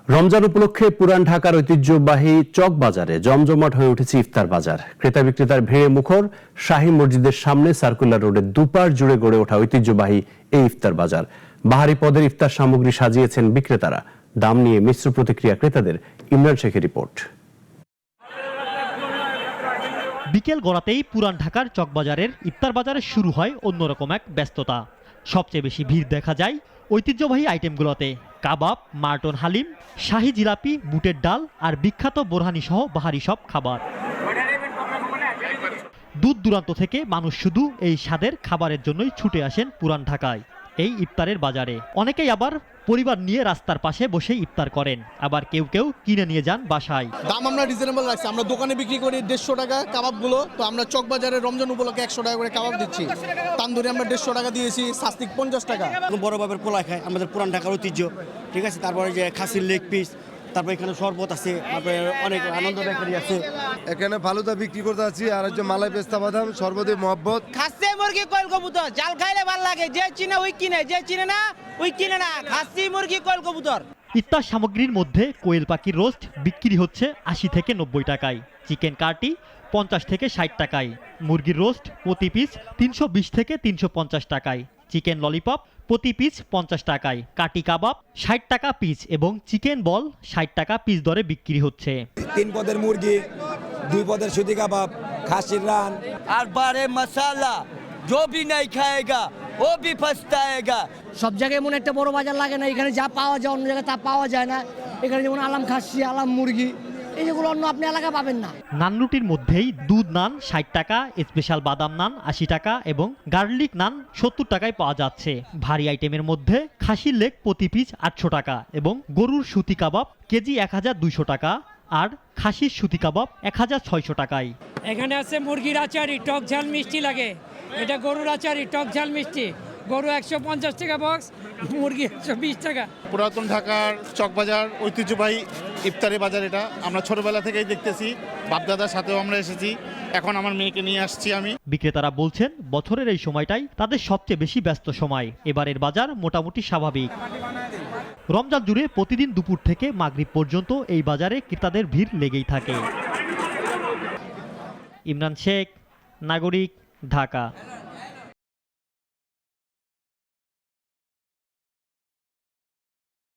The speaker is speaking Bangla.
রমজান উপলক্ষে পুরান ঢাকার ঐতিহ্যবাহী চক বাজারে জমজমাট হয়ে উঠেছে ইফতার বাজার। ক্রেতা বিক্রেতার ভিড়ে মুখর শাহী মসজিদের সামনে সার্কুলার রোডে দুপার জুড়ে গড়ে ওঠা ঐতিহ্যবাহী এই ইফতার বাজার। বাহারি পদের ইফতার সামগ্রী সাজিয়েছেন বিক্রেতারা। দাম নিয়ে মিশ্র প্রতিক্রিয়া ক্রেতাদের। ইমরান শেখের রিপোর্ট। বিকেল গড়াতেই পুরান ঢাকার চকবাজারের ইফতার বাজারে শুরু হয় অন্যরকম এক ব্যস্ততা। সবচেয়ে বেশি ভিড় দেখা যায় ঐতিহ্যবাহী আইটেমগুলোতে। কাবাব, মার্টন হালিম, শাহী জিলাপি, বুটের ডাল আর বিখ্যাত বোরহানি সহ বাহারি সব খাবার। দূর দূরান্ত থেকে মানুষ শুধু এই স্বাদের খাবারের জন্যই ছুটে আসেন পুরান ঢাকায় এই ইফতারের বাজারে। অনেকেই আবার পরিবার নিয়ে রাস্তার পাশে বসে ইফতার করেন, আবার কেউ কেউ কিনে নিয়ে যান বাসায়। দাম আমরা রিজনেবল রাখছি। আমরা দোকানে বিক্রি করি 150 টাকা কাবাবগুলো, তো আমরা চকবাজারে রমজান উপলক্ষে 100 টাকা করে কাবাব দিচ্ছি। তান্দুরি আমরা 150 টাকা দিয়েছি, শাস্তিক 50 টাকা। বড় বাবের পোলা খায়, আমাদের পুরান ঢাকার ঐতিহ্য, ঠিক আছে। তারপরে যে খাসির লেগ পিস, তারপরে এখানে শরবত আছে, তারপরে অনেক আনন্দ বেকারি আছে। এখানে ফালুদা বিক্রি করতে আছি, আর হচ্ছে মালাই পেস্তা বাদাম, সর্বদে মহব্বত। খাসি মুরগি কোয়েল কবুতর জাল খাইলে ভালো লাগে, যে চিনে ওই কিনে, যে চিনে না ওই কিনে না। খাসি মুরগি কোয়েল কবুতর। ইফতার সামগ্রীর মধ্যে কোয়েল পাখির রোস্ট বিক্রি হচ্ছে 80 থেকে 90 টাকায়, চিকেন কাটি 50 থেকে 60 টাকায়, মুরগির রোস্ট প্রতি পিস 320 থেকে 350 টাকায়, চিকেন ললিপপ প্রতি পিস 50 টাকায়, কাটি কাবাব 60 টাকা পিস এবং চিকেন বল 60 টাকা পিস দরে বিক্রি হচ্ছে। 3 পদের মুরগি, 2 পদের সুতি কাবাব, খাসির রান আর বারে মশালা, जो भी नहीं खाएगा वो भी पछताएगा। সব জায়গায় এমন একটা বড় বাজার লাগে না, এখানে যা পাওয়া যায় অন্য জায়গায় তা পাওয়া যায় না। এখানে যেমন আলাম খাসি, আলাম মুরগি, এই যেগুলো অন্য আপনি এলাকা পাবেন না। নান রুটির মধ্যেই দুধ নান 60 টাকা, স্পেশাল বাদাম নান 80 টাকা এবং গার্লিক নান 70 টাকায় পাওয়া যাচ্ছে। ভারী আইটেমের মধ্যে খাসির লেগ প্রতি পিস 800 টাকা এবং গরুর সুতি কাবাব কেজি 1200 টাকা আর খাসির সুতি কাবাব 1600 টাকায়। এখানে আছে মুরগির আচারি, টক ঝাল মিষ্টি লাগে। এটা গরুর আচারি, টক ঝাল মিষ্টি। গরু 150 টাকা বক্স, মুরগি 120 টাকা। পুরাতন ঢাকার চকবাজার ঐতিহ্যবাহী ইফতারি বাজার এটা আমরা ছোটবেলা থেকেই দেখতেছি, বাপদাদার সাথেও আমরা এসেছি, এখন আমার মেয়েকে নিয়ে আসছি আমি। বিক্রেতারা বলছেন বছরের এই সময়টাই তাদের সবচেয়ে বেশি ব্যস্ত সময়। এবারের বাজার মোটামুটি স্বাভাবিক। রমজান জুড়ে প্রতিদিন দুপুর থেকে মাগরিব পর্যন্ত এই বাজারে ক্রেতাদের ভিড় লেগেই থাকে। ইমরান শেখ, নাগরিক, ঢাকা।